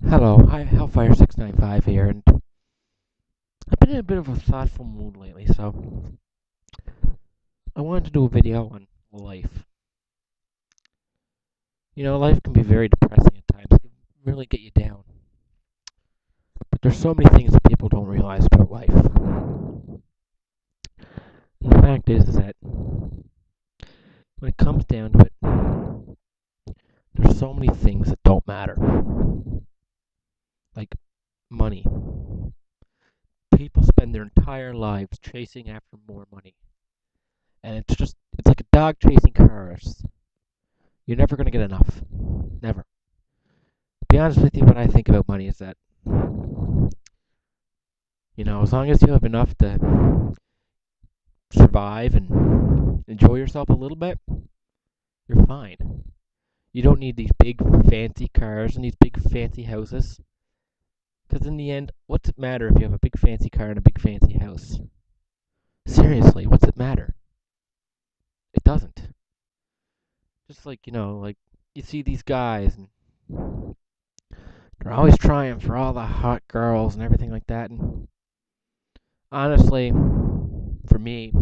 Hello, hi, Hellfire695 here, and I've been in a bit of a thoughtful mood lately, so I wanted to do a video on life. You know, life can be very depressing at times, it can really get you down. But there's so many things that people don't realize about life. And the fact is that when it comes down to it, there's so many things that don't matter. Like money. People spend their entire lives chasing after more money. And it's like a dog chasing cars. You're never going to get enough. Never. To be honest with you, what I think about money is that, as long as you have enough to survive and enjoy yourself a little bit, you're fine. You don't need these big fancy cars and these big fancy houses. Because in the end, what's it matter if you have a big fancy car and a big fancy house? Seriously, what's it matter? It doesn't. Just like you see these guys and they're always trying for all the hot girls and everything like that. And honestly, for me,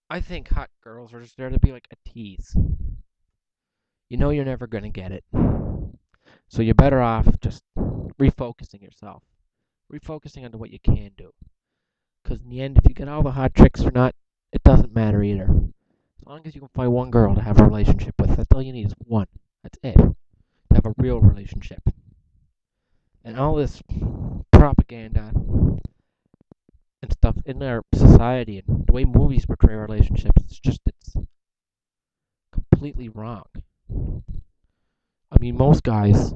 I think hot girls are just there to be like a tease. You know you're never going to get it. So you're better off just refocusing yourself. Refocusing on what you can do. Because in the end, if you get all the hot chicks or not, it doesn't matter either. As long as you can find one girl to have a relationship with, that's all you need is one. That's it. To have a real relationship. And all this propaganda and stuff in our society and the way movies portray relationships, it's completely wrong. I mean, most guys,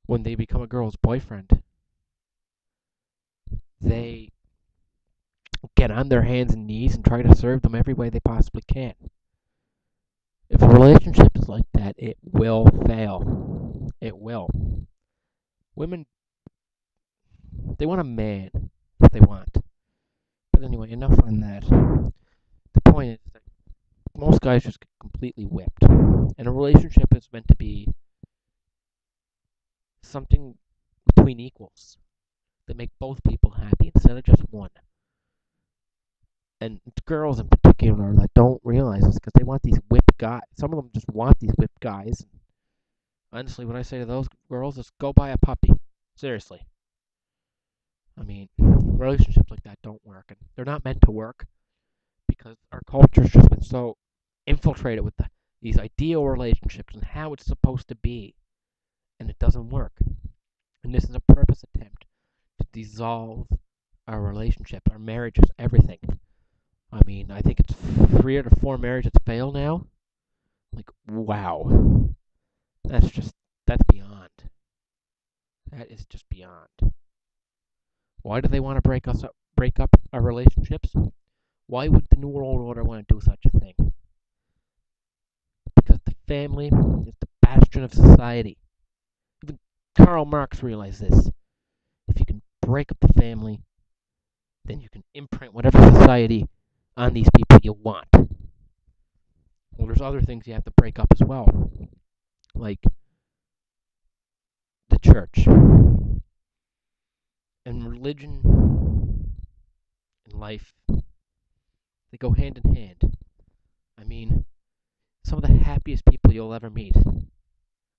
when they become a girl's boyfriend, they get on their hands and knees and try to serve them every way they possibly can. If a relationship is like that, it will fail. It will. Women, they want a man if they want. But anyway, enough on that. The point is that most guys just get completely whipped. And a relationship is meant to be something between equals that make both people happy instead of just one. And girls in particular that don't realize this because they want these whipped guys. Some of them just want these whipped guys. Honestly, what I say to those girls is go buy a puppy. Seriously. I mean, relationships like that don't work. And they're not meant to work because our culture's just been so infiltrated with these ideal relationships and how it's supposed to be. And it doesn't work. And this is a purpose attempt to dissolve our relationship, our marriages, everything. I mean, I think it's 3 out of 4 marriages fail now. Like, wow. That's beyond. That is just beyond. Why do they want to break up our relationships? Why would the New World Order want to do such a thing? Because the family is the bastion of society. Even Karl Marx realized this. If you can break up the family, then you can imprint whatever society on these people you want. Well, there's other things you have to break up as well, like the church and religion and life. They go hand in hand. I mean, some of the happiest people you'll ever meet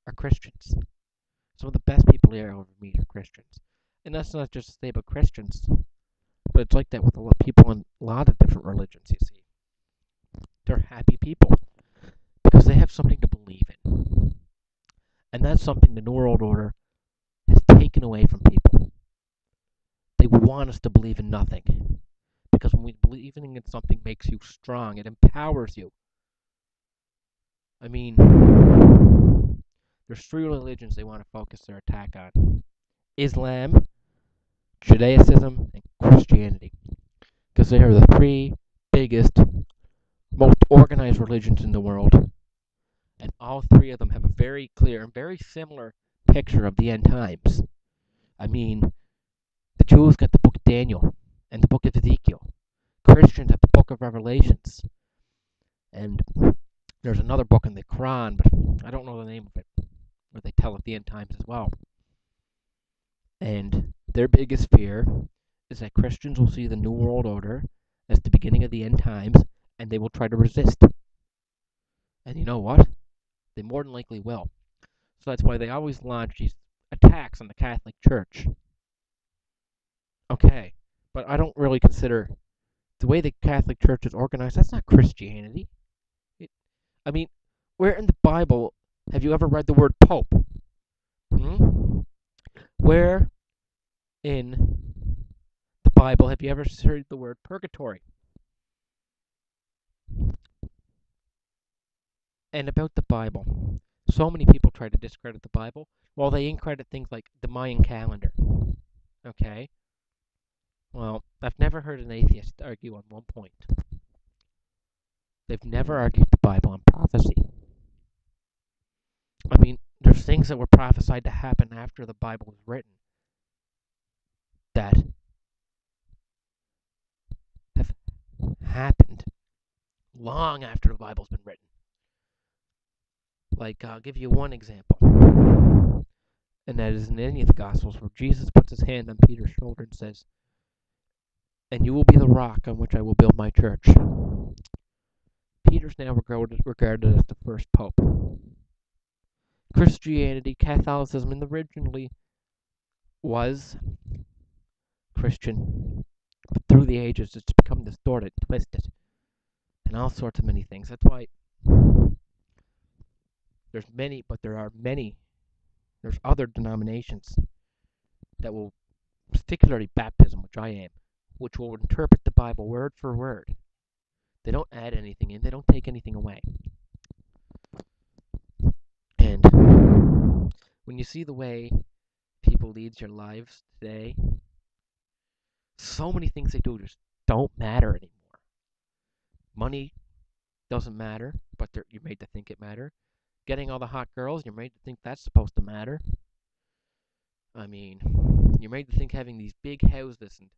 are Christians. Some of the best people you'll ever meet are Christians. And that's not just to say about Christians, but it's like that with a lot of people in a lot of different religions, you see. They're happy people because they have something to believe in. And that's something the New World Order has taken away from people. They want us to believe in nothing. Because when we believe in something makes you strong, it empowers you. I mean, there's 3 religions they want to focus their attack on. Islam, Judaism, and Christianity. Because they are the 3 biggest, most organized religions in the world. And all 3 of them have a very clear and very similar picture of the end times. I mean, the Jews got the book of Daniel and the book of Ezekiel. Christians have the book of Revelations. And there's another book in the Quran, but I don't know the name of it. where they tell of the end times as well. And their biggest fear is that Christians will see the New World Order as the beginning of the end times, and they will try to resist. And you know what? They more than likely will. So that's why they always launch these attacks on the Catholic Church. Okay, but I don't really consider the way the Catholic Church is organized, that's not Christianity. I mean, where in the Bible have you ever read the word Pope? Where in the Bible have you ever heard the word purgatory? And about the Bible, so many people try to discredit the Bible, while they incredit things like the Mayan calendar. Okay? Well, I've never heard an atheist argue on one point. They've never argued the Bible on prophecy. I mean, there's things that were prophesied to happen after the Bible was written that have happened long after the Bible's been written. Like, I'll give you one example, and that is in any of the Gospels where Jesus puts his hand on Peter's shoulder and says, "And you will be the rock on which I will build my church." Peter's now regarded as the first pope. Christianity, Catholicism, originally was Christian, but through the ages it's become distorted, twisted, and all sorts of many things. That's why there's other denominations that will, particularly baptism, which I am, which will interpret the Bible word for word. They don't add anything in, they don't take anything away. And when you see the way people lead their lives today, so many things they do just don't matter anymore. Money doesn't matter, but you're made to think it matters. Getting all the hot girls, you're made to think that's supposed to matter. I mean, you're made to think having these big houses and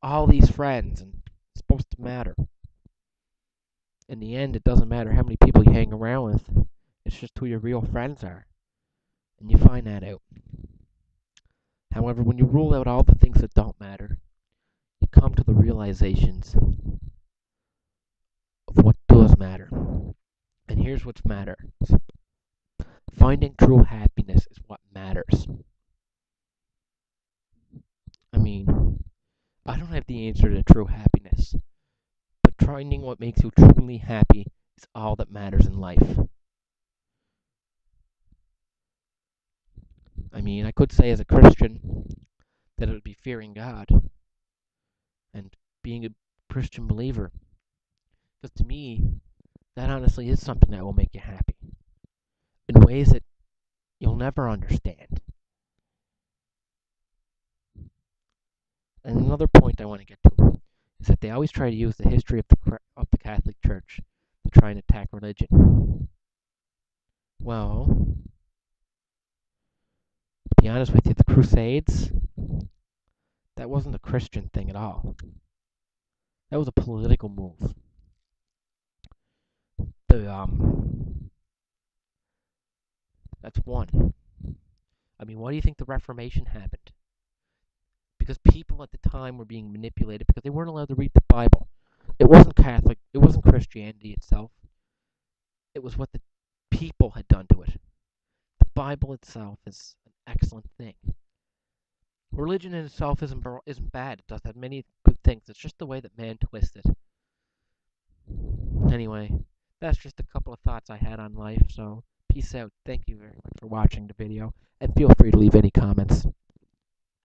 all these friends and it's supposed to matter. In the end, it doesn't matter how many people you hang around with. It's just who your real friends are. And you find that out. However, when you rule out all the things that don't matter, you come to the realizations of what does matter. And here's what matters. Finding true happiness is what matters. I mean, I don't have the answer to true happiness, but finding what makes you truly happy is all that matters in life. I mean, I could say as a Christian that it would be fearing God and being a Christian believer. Because to me, that honestly is something that will make you happy in ways that you'll never understand. And another point I want to get to is that they always try to use the history of the Catholic Church to try and attack religion. Well, to be honest with you, the Crusades, that wasn't a Christian thing at all. That was a political move. That's one. I mean, why do you think the Reformation happened? Because people at the time were being manipulated because they weren't allowed to read the Bible. It wasn't Catholic. It wasn't Christianity itself. It was what the people had done to it. The Bible itself is an excellent thing. Religion in itself isn't bad. It does have many good things. It's just the way that man twists it. Anyway, that's just a couple of thoughts I had on life, so peace out. Thank you very much for watching the video, and feel free to leave any comments.